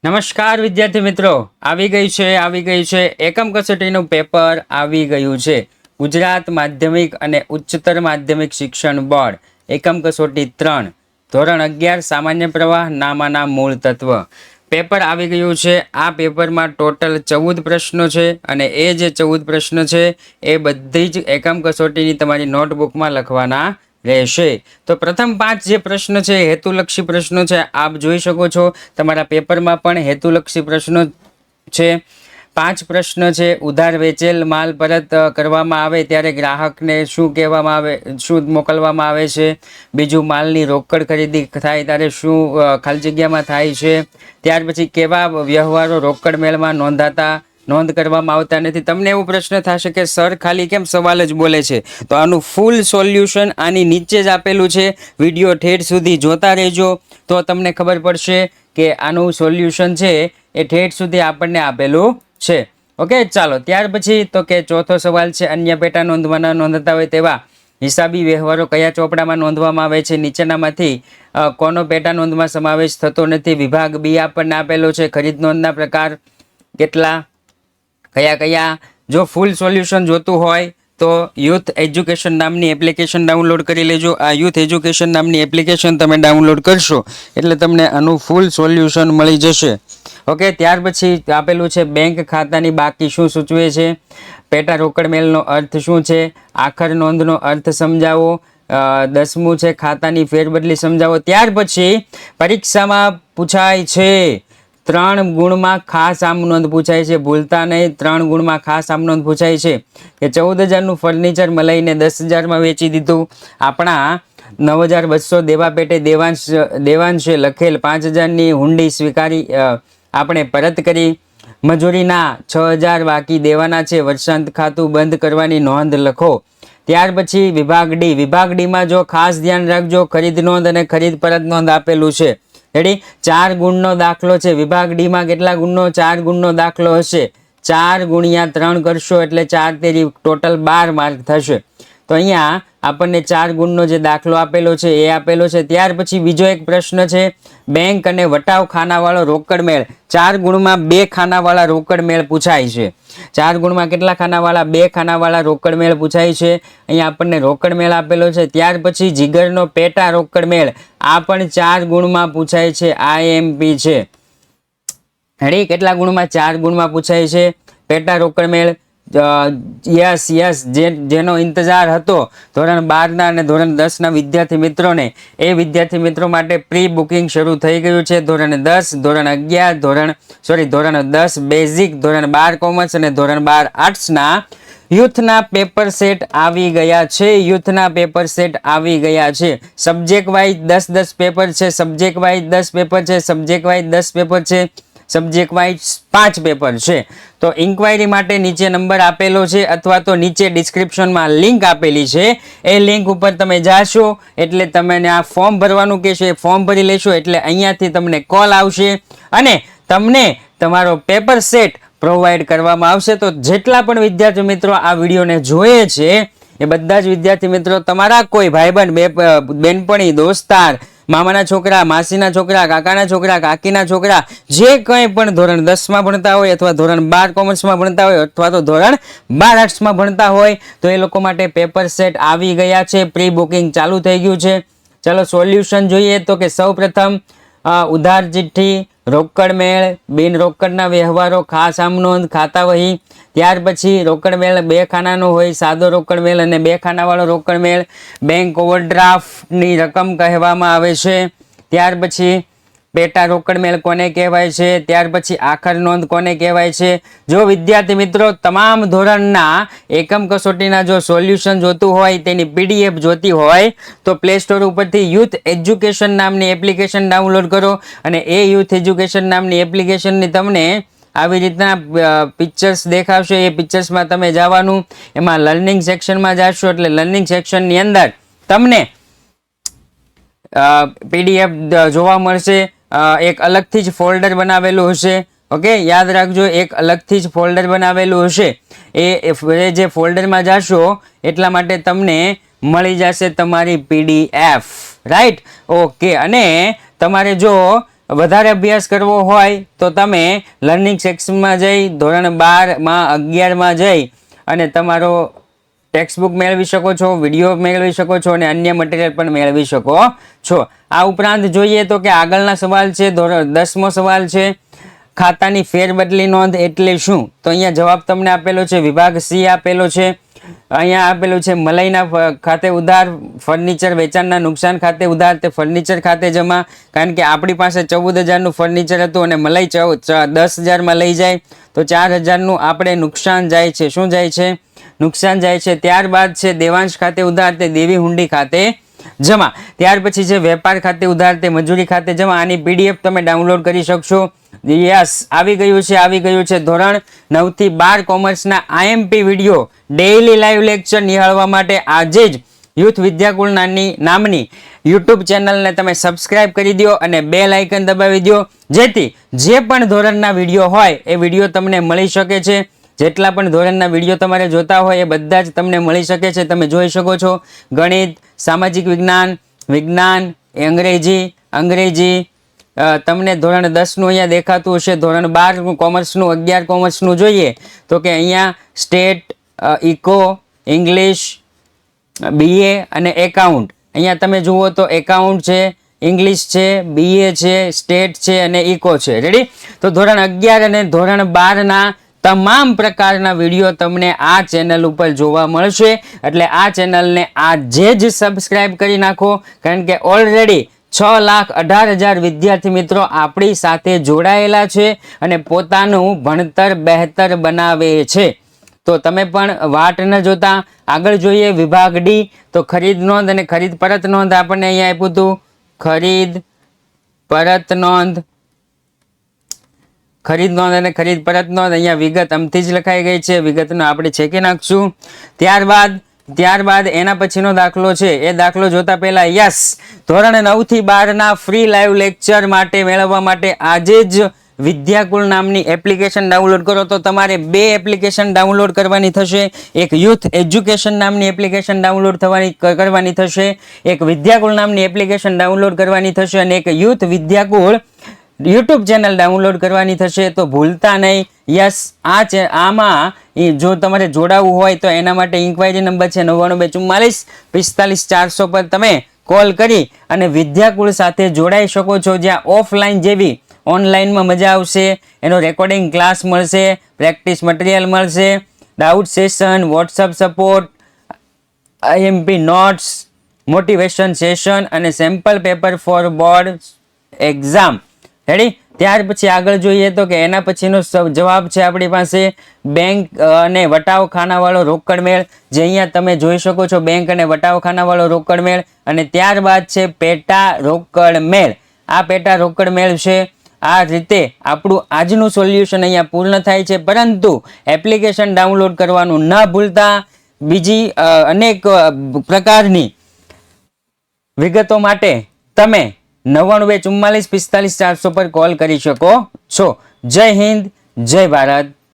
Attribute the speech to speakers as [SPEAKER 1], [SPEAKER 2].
[SPEAKER 1] નમસ્કાર વિદ્યાર્થી મિત્રો, આવી ગઈ છે એકમ કસોટીનું પેપર આવી ગયું છે. ગુજરાત માધ્યમિક અને ઉચ્ચતર માધ્યમિક શિક્ષણ બોર્ડ એકમ કસોટી 3 ધોરણ 11 સામાન્ય પ્રવાહ નામાના મૂળ તત્વ પેપર આવી ગયું છે. આ પેપરમાં ટોટલ 14 પ્રશ્નો છે અને એ જે 14 પ્રશ્નો છે એ બધી જ એકમ કસોટીની તમારી નોટબુકમાં લખવાના રહેશે. તો પ્રથમ 5 જે પ્રશ્ન છે હેતુલક્ષી પ્રશ્નો છે. આપ જોઈ શકો છો તમારા પેપરમાં પણ હેતુલક્ષી પ્રશ્નો છે. 5 પ્રશ્ન છે. ઉધાર વેચેલ માલ પરત કરવામાં આવે ત્યારે ગ્રાહકને શું કહેવામાં આવે, શું મોકલવામાં આવે છે. બીજું, માલની રોકડ ખરીદી થાય ત્યારે શું ખાલી જગ્યામાં થાય છે. ત્યાર પછી કેવા વ્યવહારો રોકડ મેળમાં નોંધ કરવામાં આવતા નથી. તમને એવો પ્રશ્ન થશે કે સર ખાલી કેમ સવાલ જ બોલે છે, તો આનું ફૂલ સોલ્યુશન આની નીચે જ આપેલું છે. વિડીયો ઠેઠ સુધી જોતા રહેજો તો તમને ખબર પડશે કે આનું સોલ્યુશન છે એ ઠેઠ સુધી આપણને આપેલું છે. ઓકે, ચાલો ત્યાર પછી તો કે ચોથો સવાલ છે, અન્ય પેટા નોંધતા હોય તેવા હિસાબી વ્યવહારો કયા ચોપડામાં નોંધવામાં આવે છે. નીચેનામાંથી કોનો પેટા નોંધમાં સમાવેશ થતો નથી. વિભાગ બી આપણને આપેલો છે. ખરીદ નોંધના પ્રકાર કેટલા, કયા. જો ફૂલ સોલ્યુશન જોતું હોય તો યુથ એજ્યુકેશન નામની એપ્લિકેશન ડાઉનલોડ કરી લેજો. આ યુથ એજ્યુકેશન નામની એપ્લિકેશન તમે ડાઉનલોડ કરશો એટલે તમને આનું ફૂલ સોલ્યુશન મળી જશે. ઓકે, ત્યાર પછી આપેલું છે બેંક ખાતાની બાકી શું સૂચવે છે. પેટા રોકડ મેળનો અર્થ શું છે. આખર નોંધનો અર્થ સમજાવો. 10મું છે ખાતાની ફેરબદલી સમજાવો. ત્યાર પછી પરીક્ષામાં પૂછાય છે 3 ગુણમાં ખાસ આમ નોંધ પૂછાય છે. ભૂલતા નહીં, 3 ગુણમાં ખાસ આમ નોંધ પૂછાય છે કે 14,000નું ફર્નિચર મળીને 10,000માં વેચી દીધું. આપણા 9,200 દેવા પેટે દેવાંશે લખેલ 5,000ની હુંડી સ્વીકારી આપણે પરત કરી. મજૂરીના 6,000 બાકી દેવાના છે. વર્ષાંત ખાતું બંધ કરવાની નોંધ લખો. ત્યાર પછી વિભાગ ડીમાં જો ખાસ ધ્યાન રાખજો, ખરીદ નોંધ અને ખરીદ પરત નોંધ આપેલું છે. રેડી, 4 ગુણનો દાખલો છે. વિભાગ ડીમાં કેટલા ગુણનો? 4 ગુણનો દાખલો હશે. 4 ગુણ્યા 3 કરશો એટલે 4 તેરી ટોટલ 12 માર્ક થશે. તો અહીંયા આપણને 4 ગુણનો જે દાખલો આપેલો છે એ આપેલો છે. ત્યાર પછી બીજો એક પ્રશ્ન છે, બેંક અને વટાવ ખાનાવાળો રોકડ મેળ. 4 ગુણમાં 2 ખાનાવાળા રોકડ મેળ પૂછાય છે. 4 ગુણમાં કેટલા ખાનાવાળા? 2 ખાનાવાળા રોકડ મેળ પૂછાય છે. અહીંયા આપણને રોકડ મેળ આપેલો છે. ત્યાર પછી જીગરનો પેટા રોકડ મેળ, આ પણ 4 ગુણમાં પૂછાય છે. આઈએમપી છે. રેડી, કેટલા ગુણમાં? 4 ગુણમાં પૂછાય છે પેટા રોકડ મેળ. યસ, જેનો ઇંતજાર હતો ધોરણ 12ના અને ધોરણ 10ના વિદ્યાર્થી મિત્રોને, એ વિદ્યાર્થી મિત્રો માટે પ્રી બુકિંગ શરૂ થઈ ગયું છે. ધોરણ 10, ધોરણ 11, ધોરણ 10 બેઝિક, ધોરણ 12 કોમર્સ અને ધોરણ 12 આર્ટ્સના યુથના પેપર સેટ આવી ગયા છે. સબ્જેક્ટ વાઇઝ 10 પેપર છે. સબ્જેક્ટ વાઇઝ 5 પેપર છે. તો ઇન્ક્વાયરી માટે નીચે નંબર આપેલો છે અથવા તો નીચે ડિસ્ક્રિપ્શનમાં લિંક આપેલી છે. એ લિંક ઉપર તમે જાશો એટલે તમને આ ફોર્મ ભરવાનું કહેશે. ફોર્મ ભરી લેશો એટલે અહીંયાથી તમને કોલ આવશે અને તમને તમારો પેપર સેટ પ્રોવાઈડ કરવામાં આવશે. તો જેટલા પણ વિદ્યાર્થી મિત્રો આ વિડીયોને જોઈએ છે એ બધા જ વિદ્યાર્થી મિત્રો તમારા કોઈ ભાઈબંધ, બેનપણી, દોસ્તાર, મામાના છોકરા, માસીના છોકરા, કાકાના છોકરા, કાકીના છોકરા, જે કંઈ પણ ધોરણ 10માં ભણતા હોય અથવા ધોરણ 12 કોમર્સમાં ભણતા હોય અથવા તો ધોરણ 12 આર્ટ્સમાં ભણતા હોય તો એ લોકો માટે પેપર સેટ આવી ગયા છે. પ્રી બુકિંગ ચાલુ થઈ ગયું છે. ચલો સોલ્યુશન જોઈએ તો કે સૌ પ્રથમ ઉધાર ચિઠ્ઠી, રોકડ મેળ, બિન રોકડના વ્યવહારો, ખાસ આમ નોંધ, ખાતા વહી. ત્યાર પછી રોકડ મેળ 2 ખાનાનો હોય, સાદો રોકડ મેળ અને 2 ખાનાવાળો રોકડ મેળ. બેંક ઓવરડ્રાફ્ટની રકમ કહેવામાં આવે છે. ત્યાર પછી પેટા રોકડ મેળ કોને કહેવાય છે. ત્યાર પછી આખર નોંધ કોને કહેવાય છે. જો વિદ્યાર્થી મિત્રો તમામ ધોરણના એકમ કસોટીના જો સોલ્યુશન જોતું હોય, તેની પીડીએફ જોતી હોય તો પ્લે સ્ટોર ઉપરથી યુથ એજ્યુકેશન નામની એપ્લિકેશન ડાઉનલોડ કરો અને એ યુથ એજ્યુકેશન નામની એપ્લિકેશનની તમને આવી રીતના પિક્ચર્સ દેખાવશે. એ પિક્ચર્સમાં તમે જવાનું, એમાં લર્નિંગ સેક્શનમાં જશો એટલે લર્નિંગ સેક્શનની અંદર તમને પીડીએફ જોવા મળશે. એક અલગથી જ ફોલ્ડર બનાવેલું હશે. ઓકે, યાદ રાખજો, એક અલગથી જ ફોલ્ડર બનાવેલું હશે. એ જે ફોલ્ડરમાં જશો એટલા માટે તમને મળી જશે તમારી પીડીએફ. Right, okay. અને તમારે જો વધારે અભ્યાસ કરવો હોય તો તમે લર્નિંગ સેક્શનમાં જઈ ધોરણ 12માં 11માં જઈ અને તમારો ટેક્સ્ટબુક મેળવી શકો છો, વિડીયો મેળવી શકો છો અને અન્ય મટીરિયલ પણ મેળવી શકો છો. આ ઉપરાંત જોઈએ તો કે આગળના સવાલ છે, ધોરણ 10મો સવાલ છે, ખાતાની ફેરબદલી નોંધ એટલે શું? તો અહીંયા જવાબ તમને આપેલો છે, વિભાગ સી આપેલો છે. અહીંયા આપેલું છે મલાઈના ખાતે ઉધાર, ફર્નિચર વેચાણના નુકસાન ખાતે ઉધાર, તે ફર્નિચર ખાતે જમા. કારણ કે આપણી પાસે 14,000નું ફર્નિચર હતું અને મલાઈ 10,000માં લઈ જાય તો 4,000નું આપણે નુકસાન જાય છે. શું જાય છે? નુકસાન જાય છે. ત્યારબાદ છે દેવાંશ ખાતે ઉધાર, તે દેવી હુંડી ખાતે જમા. ત્યાર પછી છે વેપાર ખાતે ઉધાર, તે મજૂરી ખાતે જમા. આની પીડીએફ તમે ડાઉનલોડ કરી શકશો. યસ, આવી ગયું છે ધોરણ 9 થી 12 કોમર્સના IMP video daily live lecture નિહાળવા માટે આજે જ યુથ વિદ્યાકુલ નામની યુટ્યુબ ચેનલને તમે સબસ્ક્રાઇબ કરી દો અને બેલ આઇકન દબાવી દો, જેથી જે પણ ધોરણના વિડીયો હોય એ વિડીયો તમને મળી શકે છે. જેટલા પણ ધોરણના વિડીયો તમારે જોતા હોય એ બધા જ તમને મળી શકે છે. તમે જોઈ શકો છો ગણિત, સામાજિક વિજ્ઞાન, વિજ્ઞાન, અંગ્રેજી તમને ધોરણ 10નું અહીંયા દેખાતું હશે. ધોરણ 12 કોમર્સનું, 11 કોમર્સનું જોઈએ તો કે અહીંયા સ્ટેટ, ઇકો, ઇંગ્લિશ, બીએ અને એકાઉન્ટ. અહીંયા તમે જુઓ તો એકાઉન્ટ છે, ઇંગ્લિશ છે, બીએ છે, સ્ટેટ છે અને ઇકો છે. રેડી? તો ધોરણ 11 અને ધોરણ 12ના તમામ પ્રકારના વિડીયો તમને આ ચેનલ ઉપર જોવા મળશે. એટલે આ ચેનલને આજે જ સબસ્ક્રાઇબ કરી નાખો, કારણ કે ઓલરેડી 6,18,000 વિદ્યાર્થી મિત્રો આપણી સાથે જોડાયેલા છે અને પોતાનું ભણતર બહેતર બનાવે છે. તો તમે પણ વાટ ન જોતા આગળ જોઈએ વિભાગ ડી. તો ખરીદ નોંધ અને ખરીદ પરત નોંધ આપણને અહીંયા આપ્યું હતું. ખરીદ નોંધ અને ખરીદ પરત નોંધ અહીંયા વિગત અમથી જ લખાઈ ગઈ છે. વિગતનો આપણે છેકી નાખશું. ત્યારબાદ એના પછીનો દાખલો છે. એ દાખલો જોતા પહેલા યસ, ધોરણ 9 થી 12ના ફ્રી લાઈવ લેક્ચર માટે મેળવવા માટે આજે જ વિદ્યાકુલ નામની એપ્લિકેશન ડાઉનલોડ કરો. તો તમારે 2 એપ્લિકેશન ડાઉનલોડ કરવાની થશે. એક યુથ એજ્યુકેશન નામની એપ્લિકેશન ડાઉનલોડ કરવાની થશે, એક વિદ્યાકુલ નામની એપ્લિકેશન ડાઉનલોડ કરવાની થશે અને એક youth Vidyakul YouTube channel download કરવાની થશે. તો ભૂલતા નહીં. યસ, આમાં જો તમારે જોડાવવું હોય તો એના માટે ઇન્ક્વાયરી નંબર છે 99 44 45 400 પર તમે કોલ કરી અને વિદ્યાકુલ સાથે જોડાઈ શકો છો. જ્યાં ઓફલાઈન જેવી ઓનલાઈનમાં મજા આવશે. એનો રેકોર્ડિંગ ક્લાસ મળશે, પ્રેક્ટિસ મટીરિયલ મળશે, doubt session, WhatsApp support, IMP notes, motivation session અને sample paper for board exam. Ready? ત્યાર પછી આગળ જોઈએ તો કે એના પછીનો જવાબ છે આપણી પાસે બેંક અને વટાવખાનાવાળો રોકડ મેળ, જે અહીંયા તમે જોઈ શકો છો બેંક અને વટાવખાનાવાળો રોકડ મેળ. અને ત્યારબાદ છે પેટા રોકડ મેળ. આ પેટા રોકડ મેળ છે. આ રીતે આપણું આજનું સોલ્યુશન અહીંયા પૂર્ણ થાય છે. પરંતુ એપ્લિકેશન ડાઉનલોડ કરવાનું ન ભૂલતા. બીજી અનેક પ્રકારની વિગતો માટે તમે 99 44 45 400 પર કોલ કરી શકો છો. જય હિન્દ, જય ભારત.